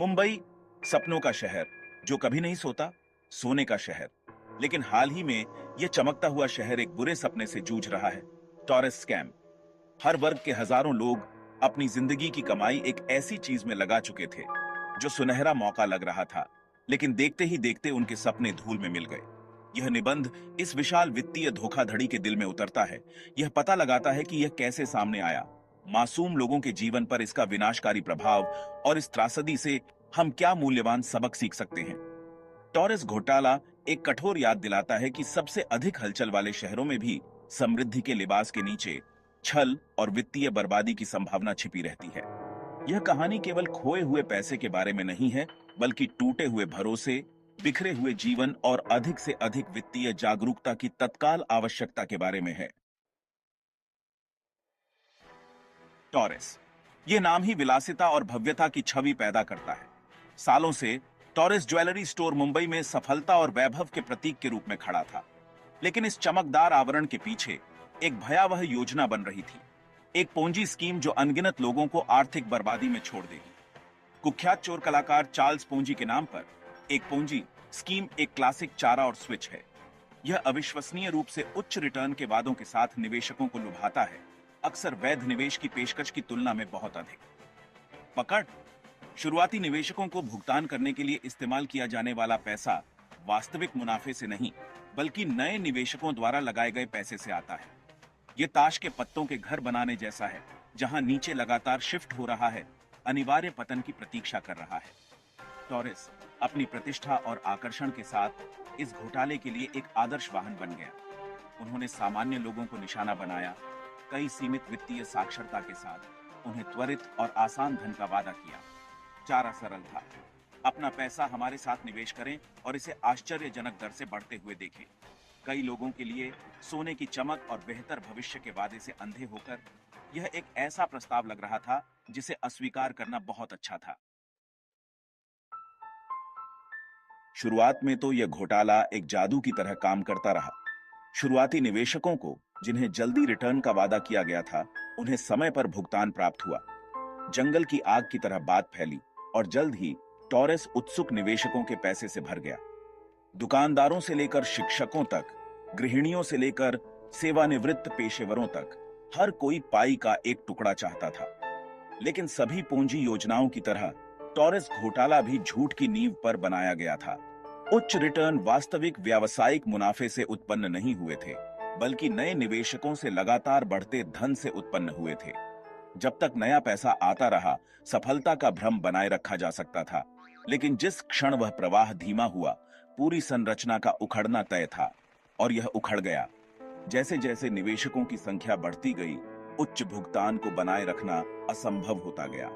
मुंबई सपनों का शहर, जो कभी नहीं सोता, सोने का शहर। लेकिन हाल ही में यह चमकता हुआ शहर एक बुरे सपने से जूझ रहा है। Taurus scam. हर वर्ग के हजारों लोग अपनी जिंदगी की कमाई एक ऐसी चीज में लगा चुके थे जो सुनहरा मौका लग रहा था, लेकिन देखते ही देखते उनके सपने धूल में मिल गए। यह निबंध इस विशाल वित्तीय धोखाधड़ी के दिल में उतरता है। यह पता लगाता है कि यह कैसे सामने आया, मासूम लोगों के जीवन पर इसका विनाशकारी प्रभाव, और इस त्रासदी से हम क्या मूल्यवान सबक सीख सकते हैं। टॉरस घोटाला एक कठोर याद दिलाता है कि सबसे अधिक हलचल वाले शहरों में भी समृद्धि के लिबास के नीचे छल और वित्तीय बर्बादी की संभावना छिपी रहती है। यह कहानी केवल खोए हुए पैसे के बारे में नहीं है, बल्कि टूटे हुए भरोसे, बिखरे हुए जीवन और अधिक से अधिक वित्तीय जागरूकता की तत्काल आवश्यकता के बारे में है। टॉरस, यह नाम ही विलासिता और भव्यता की छवि पैदा करता है। सालों से टॉरस ज्वेलरी स्टोर मुंबई में सफलता और वैभव के प्रतीक के रूप में खड़ा था। लेकिन इस चमकदार आवरण के पीछे एक भयावह योजना बन रही थी। एक पोंजी स्कीम जो अनगिनत लोगों को आर्थिक बर्बादी में छोड़ देगी। कुख्यात चोर कलाकार चार्ल्स पोंजी के नाम पर एक पोंजी स्कीम एक क्लासिक चारा और स्विच है। यह अविश्वसनीय रूप से उच्च रिटर्न के वादों के साथ निवेशकों को लुभाता है, अक्सर वैध निवेश की पेशकश की तुलना में बहुत अधिक। पकड़। शुरुआती निवेशकों को भुगतान करने के लिए इस्तेमाल किया जाने वाला पैसा वास्तविक मुनाफे से नहीं, बल्कि नए निवेशकों द्वारा लगाए गए पैसे से आता है। यह ताश के पत्तों के घर बनाने जैसा है, जहां नीचे लगातार शिफ्ट हो रहा है, अनिवार्य पतन की प्रतीक्षा कर रहा है। टॉरस अपनी प्रतिष्ठा और आकर्षण के साथ इस घोटाले के लिए एक आदर्श वाहन बन गया। उन्होंने सामान्य लोगों को निशाना बनाया, कई सीमित वित्तीय साक्षरता के साथ उन्हें त्वरित और आसान धन का वादा किया। चारा सरल था, अपना पैसा हमारे साथ निवेश करें और इसे आश्चर्यजनक दर से बढ़ते हुए देखें। कई लोगों के लिए सोने की चमक और बेहतर भविष्य के वादे से अंधे होकर यह एक ऐसा प्रस्ताव लग रहा था जिसे अस्वीकार करना बहुत अच्छा था। शुरुआत में तो यह घोटाला एक जादू की तरह काम करता रहा। शुरुआती निवेशकों को, जिन्हें जल्दी रिटर्न का वादा किया गया था, उन्हें समय पर भुगतान प्राप्त हुआ। जंगल की आग की तरह बात फैली और जल्द ही टॉरस उत्सुक निवेशकों के पैसे से भर गया। दुकानदारों से लेकर शिक्षकों तक, गृहिणियों से लेकर सेवानिवृत्त पेशेवरों तक, हर कोई पाई का एक टुकड़ा चाहता था। लेकिन सभी पूंजी योजनाओं की तरह टॉरस घोटाला भी झूठ की नींव पर बनाया गया था। उच्च रिटर्न वास्तविक व्यावसायिक मुनाफे से उत्पन्न नहीं हुए थे, बल्कि नए निवेशकों से लगातार बढ़ते धन से उत्पन्न हुए थे। जब तक नया पैसा आता रहा, सफलता का भ्रम बनाए रखा जा सकता था। लेकिन जिस क्षण वह प्रवाह धीमा हुआ, पूरी संरचना का उखड़ना तय था। और यह उखड़ गया। जैसे जैसे निवेशकों की संख्या बढ़ती गई, उच्च भुगतान को बनाए रखना असंभव होता गया।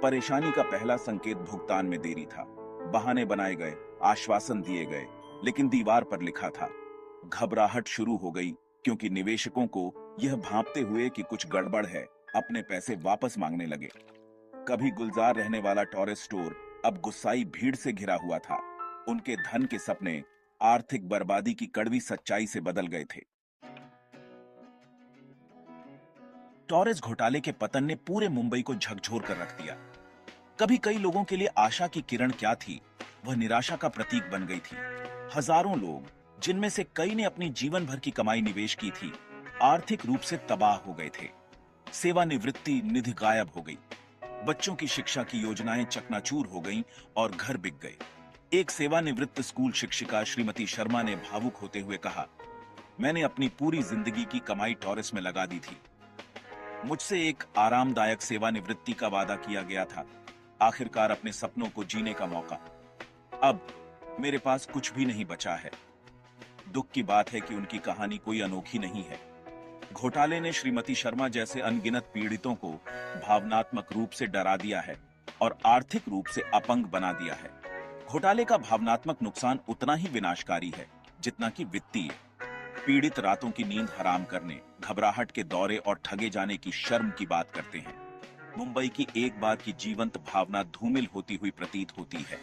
परेशानी का पहला संकेत भुगतान में देरी था। बहाने बनाए गए, आश्वासन दिए गए, लेकिन दीवार पर लिखा था। घबराहट शुरू हो गई, क्योंकि निवेशकों को यह भांपते हुए कि कुछ गड़बड़ है, अपने पैसे वापस मांगने लगे। कभी गुलजार रहने वाला टॉरस स्टोर अब गुस्साई भीड़ से घिरा हुआ था। उनके धन के सपने आर्थिक बर्बादी की कड़वी सच्चाई से बदल गए थे। टॉरस घोटाले के पतन ने पूरे मुंबई को झकझोर कर रख दिया। कभी कई लोगों के लिए आशा की किरण क्या थी, वह निराशा का प्रतीक बन गई थी। हजारों लोग, जिनमें से कई ने अपनी जीवन भर की कमाई निवेश की थी, आर्थिक रूप से तबाह हो गए थे। सेवानिवृत्ति निधि गायब हो गई, बच्चों की शिक्षा की योजनाएं चकनाचूर हो गईं और घर बिक गए। एक सेवानिवृत्त स्कूल शिक्षिका श्रीमती शर्मा ने भावुक होते हुए कहा, मैंने अपनी पूरी जिंदगी की कमाई टॉरस में लगा दी थी। मुझसे एक आरामदायक सेवानिवृत्ति का वादा किया गया था, आखिरकार अपने सपनों को जीने का मौका। अब मेरे पास कुछ भी नहीं बचा है। दुख की बात है कि उनकी कहानी कोई अनोखी नहीं है। घोटाले ने श्रीमती शर्मा जैसे अनगिनत पीड़ितों को भावनात्मक रूप से डरा दिया है और आर्थिक रूप से अपंग बना दिया है। घोटाले का भावनात्मक नुकसान उतना ही विनाशकारी है जितना कि वित्तीय। पीड़ित रातों की नींद हराम करने, घबराहट के दौरे और ठगे जाने की शर्म की बात करते हैं। मुंबई की एक बार की जीवंत भावना धूमिल होती हुई प्रतीत होती है,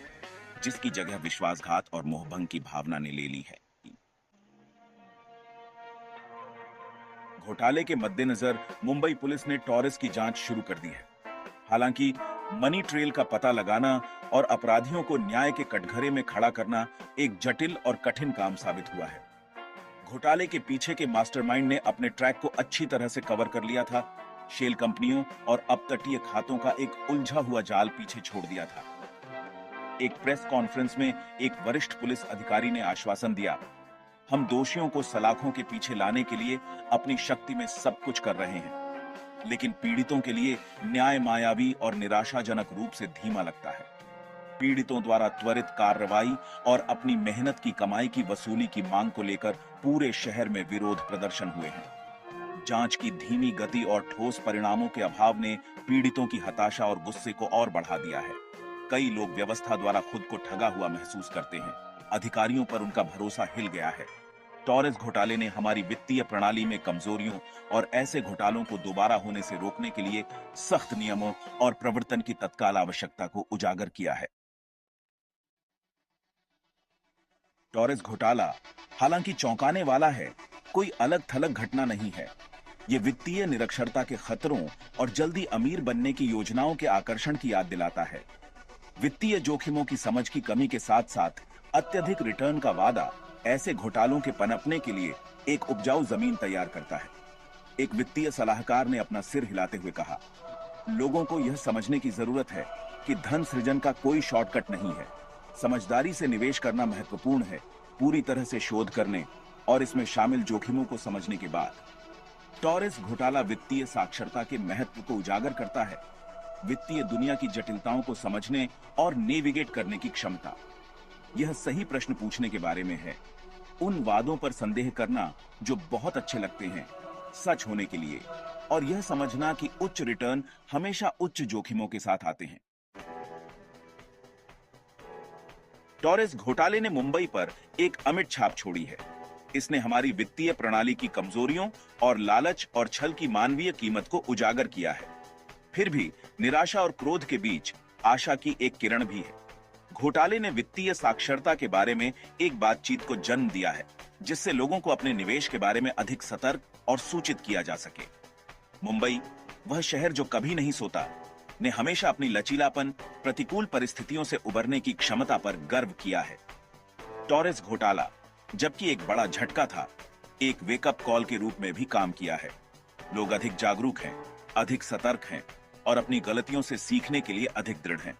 जिसकी जगह विश्वासघात और मोहभंग की भावना ने ले ली है। घोटाले के मद्देनजर मुंबई पुलिस ने टॉरस की जांच शुरू कर दी है। हालांकि मनी ट्रेल का पता लगाना और अपराधियों को न्याय के कटघरे में खड़ा करना एक जटिल और कठिन काम साबित हुआ है। घोटाले के पीछे के मास्टरमाइंड ने अपने ट्रैक को अच्छी तरह से कवर कर लिया था। शेल कंपनियों और अपतटीय खातों का एक उलझा हुआ जाल पीछे छोड़ दिया था। एक प्रेस कॉन्फ्रेंस में एक वरिष्ठ पुलिस अधिकारी ने आश्वासन दिया, हम दोषियों को सलाखों के पीछे लाने के लिए अपनी शक्ति में सब कुछ कर रहे हैं, लेकिन पीड़ितों के लिए न्याय मायावी और निराशाजनक रूप से धीमा लगता है। पीड़ितों द्वारा त्वरित कार्रवाई और अपनी मेहनत की कमाई की वसूली की मांग को लेकर पूरे शहर में विरोध प्रदर्शन हुए हैं। जांच की धीमी गति और ठोस परिणामों के अभाव ने पीड़ितों की हताशा और गुस्से को और बढ़ा दिया है। कई लोग व्यवस्था द्वारा खुद को ठगा हुआ महसूस करते हैं। अधिकारियों पर उनका भरोसा हिल गया है। टॉरेस घोटाले ने हमारी वित्तीय प्रणाली में कमजोरियों और ऐसे घोटालों को दोबारा होने से रोकने के लिए सख्त नियमों और प्रवर्तन की तत्काल आवश्यकता को उजागर किया है। टॉरेस घोटाला हालांकि चौंकाने वाला है, कोई अलग थलग घटना नहीं है। ये वित्तीय निरक्षरता के खतरों और जल्दी अमीर बनने की योजनाओं के आकर्षण की याद दिलाता है। वित्तीय जोखिमों की समझ की कमी के साथ साथ अत्यधिक रिटर्न का वादा ऐसे घोटालों के पनपने के लिए एक उपजाऊ जमीन तैयार करता है। एक वित्तीय सलाहकार ने अपना सिर हिलाते हुए कहा, लोगों को यह समझने की जरूरत है कि धन सृजन का कोई शॉर्टकट नहीं है। समझदारी से निवेश करना महत्वपूर्ण है, पूरी तरह से शोध करने और इसमें शामिल जोखिमों को समझने के बाद। टॉरेस घोटाला वित्तीय साक्षरता के महत्व को उजागर करता है। वित्तीय दुनिया की जटिलताओं को समझने और नेविगेट करने की क्षमता। यह सही प्रश्न पूछने के बारे में है, उन वादों पर संदेह करना जो बहुत अच्छे लगते हैं सच होने के लिए, और यह समझना कि उच्च रिटर्न हमेशा उच्च जोखिमों के साथ आते हैं। टॉरेस घोटाले ने मुंबई पर एक अमिट छाप छोड़ी है। इसने हमारी वित्तीय प्रणाली की कमजोरियों और लालच और छल की मानवीय कीमत को उजागर किया है। फिर भी निराशा और क्रोध के बीच आशा की एक किरण भी है। घोटाले ने वित्तीय साक्षरता के बारे में एक बातचीत को जन्म दिया है, जिससे लोगों को अपने निवेश के बारे में अधिक सतर्क और सूचित किया जा सके। मुंबई, वह शहर जो कभी नहीं सोता, ने हमेशा अपनी लचीलापन, प्रतिकूल परिस्थितियों से उबरने की क्षमता पर गर्व किया है। टॉरेस घोटाला, जबकि एक बड़ा झटका था, एक वेकअप कॉल के रूप में भी काम किया है। लोग अधिक जागरूक हैं, अधिक सतर्क हैं और अपनी गलतियों से सीखने के लिए अधिक दृढ़ हैं।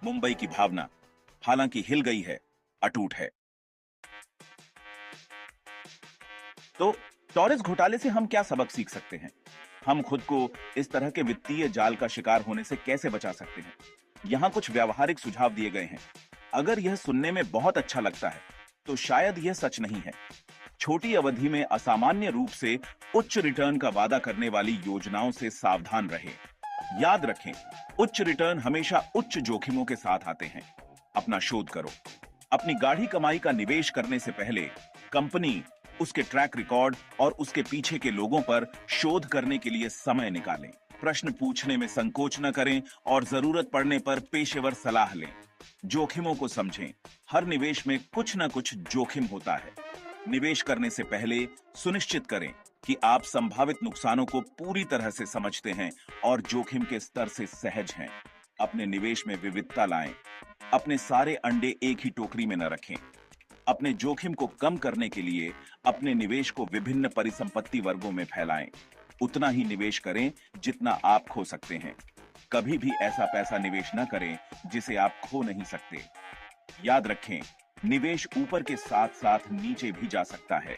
मुंबई की भावना, हालांकि हिल गई है, अटूट है। तो टॉरेस घोटाले से हम क्या सबक सीख सकते हैं? हम खुद को इस तरह के वित्तीय जाल का शिकार होने से कैसे बचा सकते हैं? यहाँ कुछ व्यावहारिक सुझाव दिए गए हैं। अगर यह सुनने में बहुत अच्छा लगता है, तो शायद यह सच नहीं है। छोटी अवधि में असामान्य रूप से उच्च रिटर्न का वादा करने वाली योजनाओं से सावधान रहें। याद रखें, उच्च रिटर्न हमेशा उच्च जोखिमों के साथ आते हैं। अपना शोध करो। अपनी गाढ़ी कमाई का निवेश करने से पहले कंपनी, उसके ट्रैक रिकॉर्ड और उसके पीछे के लोगों पर शोध करने के लिए समय निकालें। प्रश्न पूछने में संकोच न करें और जरूरत पड़ने पर पेशेवर सलाह लें। जोखिमों को समझें। हर निवेश में कुछ न कुछ जोखिम होता है। निवेश करने से पहले सुनिश्चित करें कि आप संभावित नुकसानों को पूरी तरह से समझते हैं और जोखिम के स्तर से सहज हैं। अपने निवेश में विविधता लाएं। अपने सारे अंडे एक ही टोकरी में न रखें। अपने जोखिम को कम करने के लिए अपने निवेश को विभिन्न परिसंपत्ति वर्गों में फैलाएं। उतना ही निवेश करें जितना आप खो सकते हैं। कभी भी ऐसा पैसा निवेश न करें जिसे आप खो नहीं सकते। याद रखें, निवेश ऊपर के साथ साथ नीचे भी जा सकता है।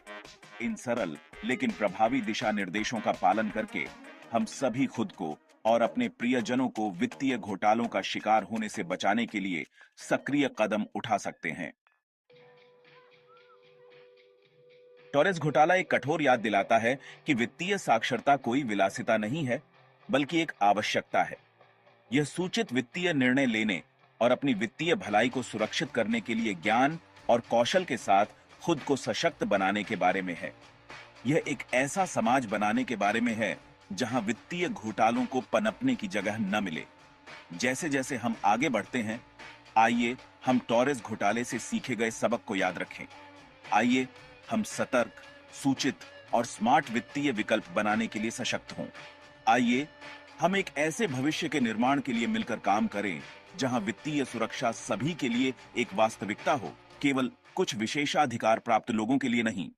इन सरल लेकिन प्रभावी दिशा निर्देशों का पालन करके हम सभी खुद को और अपने प्रियजनों को वित्तीय घोटालों का शिकार होने से बचाने के लिए सक्रिय कदम उठा सकते हैं। टॉरेस घोटाला एक कठोर याद दिलाता है कि वित्तीय साक्षरता कोई विलासिता नहीं है, बल्कि एक आवश्यकता है। यह सूचित वित्तीय निर्णय लेने और अपनी वित्तीय भलाई को सुरक्षित करने के लिए ज्ञान और कौशल के साथ खुद को सशक्त बनाने के बारे में है। यह एक ऐसा समाज बनाने के बारे में है जहां वित्तीय घोटालों को पनपने की जगह न मिले। जैसे जैसे हम आगे बढ़ते हैं, आइए हम टॉरेस घोटाले से सीखे गए सबक को याद रखें। आइए हम सतर्क, सूचित और स्मार्ट वित्तीय विकल्प बनाने के लिए सशक्त हों। आइए हम एक ऐसे भविष्य के निर्माण के लिए मिलकर काम करें जहां वित्तीय सुरक्षा सभी के लिए एक वास्तविकता हो, केवल कुछ विशेषाधिकार प्राप्त लोगों के लिए नहीं।